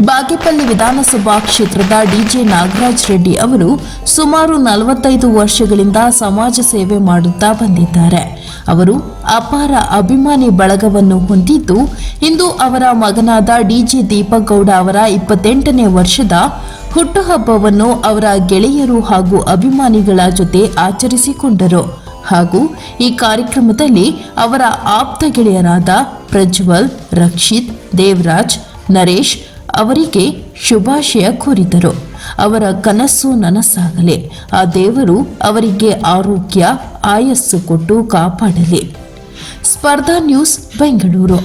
ಬಾಗೇಪಲ್ಲಿ ವಿಧಾನಸಭಾ ಕ್ಷೇತ್ರದ ಡಿಜೆ ನಾಗರಾಜ್ ರೆಡ್ಡಿ ಅವರು ಸುಮಾರು 45 ವರ್ಷಗಳಿಂದ ಸಮಾಜ ಸೇವೆ ಮಾಡುತ್ತಾ ಬಂದಿದ್ದಾರೆ. ಅವರು ಅಪಾರ ಅಭಿಮಾನಿ ಬಳಗವನ್ನು ಹೊಂದಿದ್ದು, ಇಂದು ಅವರ ಮಗನಾದ ಡಿಜೆ ದೀಪಕ್ ಗೌಡ ಅವರ 28ನೇ ವರ್ಷದ ಹುಟ್ಟುಹಬ್ಬವನ್ನು ಅವರ ಗೆಳೆಯರು ಹಾಗೂ ಅಭಿಮಾನಿಗಳ ಜೊತೆ ಆಚರಿಸಿಕೊಂಡರು. ಹಾಗೂ ಈ ಕಾರ್ಯಕ್ರಮದಲ್ಲಿ ಅವರ ಆಪ್ತ ಗೆಳೆಯರಾದ ಪ್ರಜ್ವಲ್, ರಕ್ಷಿತ್, ದೇವರಾಜ್, ನರೇಶ್ ಅವರಿಗೆ ಶುಭಾಶಯ ಕೋರಿದರು. ಅವರ ಕನಸು ನನಸಾಗಲಿ, ಆ ದೇವರು ಅವರಿಗೆ ಆರೋಗ್ಯ, ಆಯಸ್ಸು ಕೊಟ್ಟು ಕಾಪಾಡಲಿ. ಸ್ಪರ್ಧಾ ನ್ಯೂಸ್, ಬೆಂಗಳೂರು.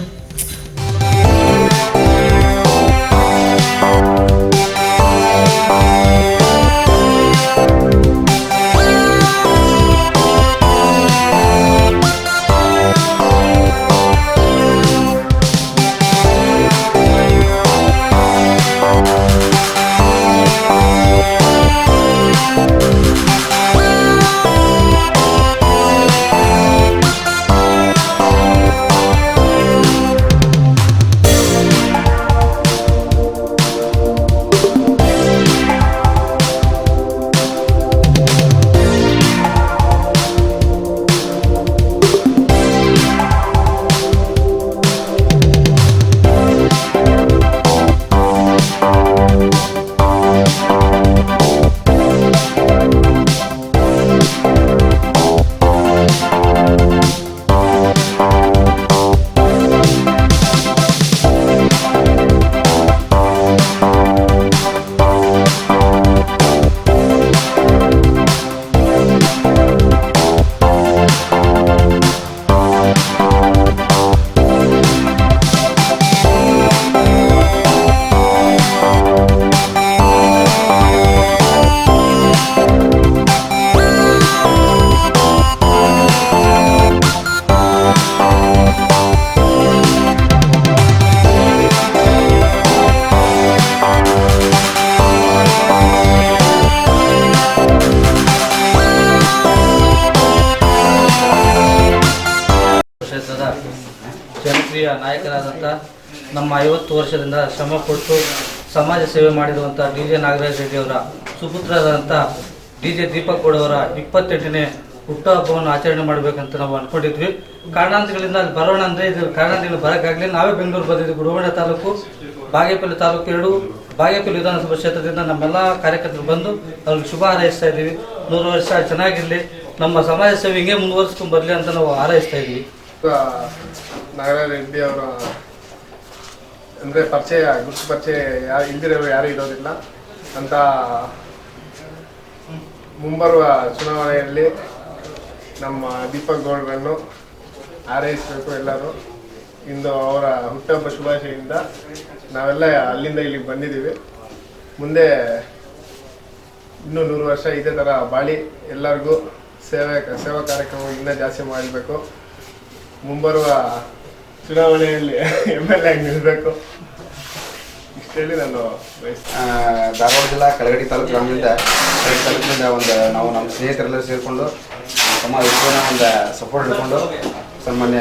ಜನಪ್ರಿಯ ನಾಯಕರಾದಂಥ ನಮ್ಮ 50 ವರ್ಷದಿಂದ ಶ್ರಮ ಕೊಟ್ಟು ಸಮಾಜ ಸೇವೆ ಮಾಡಿರುವಂಥ ಡಿಜೆ ನಾಗರಾಜ್ ರೆಡ್ಡಿ ಅವರ ಸುಪುತ್ರರಾದಂಥ ಡಿಜೆ ದೀಪಕ್ ಗೌಡ ಅವರ 28ನೇ ಹುಟ್ಟುಹಬ್ಬವನ್ನು ಆಚರಣೆ ಮಾಡಬೇಕಂತ ನಾವು ಅಂದ್ಕೊಂಡಿದ್ವಿ. ಕಾರಣಾಂತರಗಳಿಂದ ಅಲ್ಲಿ ಬರೋಣ ಅಂದರೆ ಇದು ಕಾರಣಾಂತರಗಳು ಬರೋಕ್ಕಾಗಲಿ. ನಾವೇ ಬೆಂಗಳೂರು ಬಂದಿದ್ವಿ. ಗುರುವಾಡ ತಾಲೂಕು, ಬಾಗೇಪಲ್ಲಿ ತಾಲೂಕು ಎರಡು, ಬಾಗೇಪಲ್ಲಿ ವಿಧಾನಸಭಾ ಕ್ಷೇತ್ರದಿಂದ ನಮ್ಮೆಲ್ಲ ಕಾರ್ಯಕರ್ತರು ಬಂದು ಅವ್ರಿಗೆ ಶುಭ ಹಾರೈಸ್ತಾ ಇದ್ದೀವಿ. 100 ವರ್ಷ ಚೆನ್ನಾಗಿರಲಿ, ನಮ್ಮ ಸಮಾಜ ಸೇವೆ ಹಿಂಗೆ ಮುಂದುವರಿಸ್ಕೊಂಡು ಬರಲಿ ಅಂತ ನಾವು ಹಾರೈಸ್ತಾ ಇದ್ದೀವಿ. ನಾಗರಾಜ್ ರೆಡ್ಡಿ ಅವರ ಅಂದರೆ ಪರಿಚಯ, ಗುರುತು ಪರಿಚಯ ಇಲ್ದಿರೋರು ಯಾರೂ ಇರೋದಿಲ್ಲ ಅಂತ ಮುಂಬರುವ ಚುನಾವಣೆಯಲ್ಲಿ ನಮ್ಮ ದೀಪಕ್ ಗೌಡರನ್ನು ಹಾರೈಸಬೇಕು ಎಲ್ಲರೂ. ಇಂದು ಅವರ ಹುಟ್ಟುಹಬ್ಬ ಶುಭಾಶಯದಿಂದ ನಾವೆಲ್ಲ ಅಲ್ಲಿಂದ ಇಲ್ಲಿಗೆ ಬಂದಿದ್ದೀವಿ. ಮುಂದೆ ಇನ್ನೂ 100 ವರ್ಷ ಇದೇ ಥರ ಬಾಳಿ ಎಲ್ಲರಿಗೂ ಸೇವಾ ಕಾರ್ಯಕ್ರಮ ಇನ್ನೂ ಜಾಸ್ತಿ ಮಾಡಬೇಕು. ಮುಂಬರುವ ಚುನಾವಣೆಯಲ್ಲಿ MLA ಆಗಿ ನಿಲ್ಲಬೇಕು ಇಷ್ಟೇಳಿ ನಾನು ಧಾರವಾಡ ಜಿಲ್ಲಾ ಕಳಗಡಿ ತಾಲೂಕಿನಿಂದ ಒಂದು ನಾವು ನಮ್ಮ ಸ್ನೇಹಿತರೆಲ್ಲರೂ ಸೇರಿಕೊಂಡು ಸಮಾಜ ಒಂದು ಸಪೋರ್ಟ್ ಹಿಡ್ಕೊಂಡು ಸಾಮಾನ್ಯ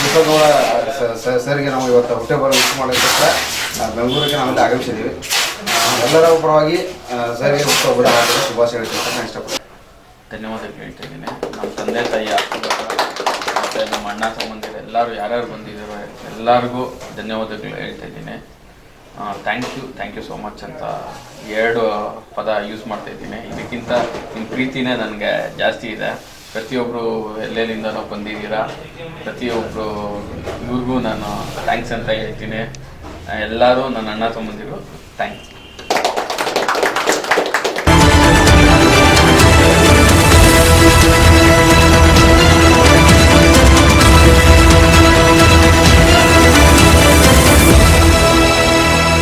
ದೀಪಕ್ ಗೌಡ ಸರ್ಗೆ ನಾವು ಇವತ್ತು ಹುಟ್ಟುಹಬ್ಬ ವಿಶ್ ಮಾಡೋದಕ್ಕೋಸ್ಕರ ಬೆಂಗಳೂರಿಗೆ ನಾವೆಲ್ಲ ಆಗಮಿಸಿದ್ದೀವಿ. ಎಲ್ಲರ ಪರವಾಗಿ ಸರ್ಗೆ ಹುಟ್ಟುಹಬ್ಬದ ಶುಭಾಶಯ ಹೇಳ್ತೀನಿ ನಾನು ಇಷ್ಟಪಡ್ತೀನಿ. ಧನ್ಯವಾದಗಳು ಹೇಳ್ತಾ ಇದ್ದೀನಿ. ನಮ್ಮ ತಂದೆ ತಾಯಿ ಮತ್ತು ನಮ್ಮ ಅಣ್ಣ ಸಂಬಂಧಿಗಳು ಎಲ್ಲರೂ ಯಾರ್ಯಾರು ಬಂದಿದ್ದಾರೋ ಎಲ್ಲರಿಗೂ ಧನ್ಯವಾದಗಳು ಹೇಳ್ತಾ ಇದ್ದೀನಿ. ಥ್ಯಾಂಕ್ ಯು ಸೋ ಮಚ್ ಅಂತ 2 ಪದ ಯೂಸ್ ಮಾಡ್ತಾ ಇದ್ದೀನಿ. ಇದಕ್ಕಿಂತ ನಿಮ್ಮ ಪ್ರೀತಿನೇ ನನಗೆ ಜಾಸ್ತಿ ಇದೆ. ಪ್ರತಿಯೊಬ್ಬರು ಎಲ್ಲೆಲ್ಲಿಂದನೋ ಬಂದಿದ್ದೀರಾ, ಪ್ರತಿಯೊಬ್ಬರು ಇವ್ರಿಗೂ ನಾನು ಥ್ಯಾಂಕ್ಸ್ ಅಂತ ಹೇಳ್ತೀನಿ. ಎಲ್ಲರೂ ನನ್ನ ಅಣ್ಣ ಸಂಬಂಧಿಗಳು ಥ್ಯಾಂಕ್ಸ್.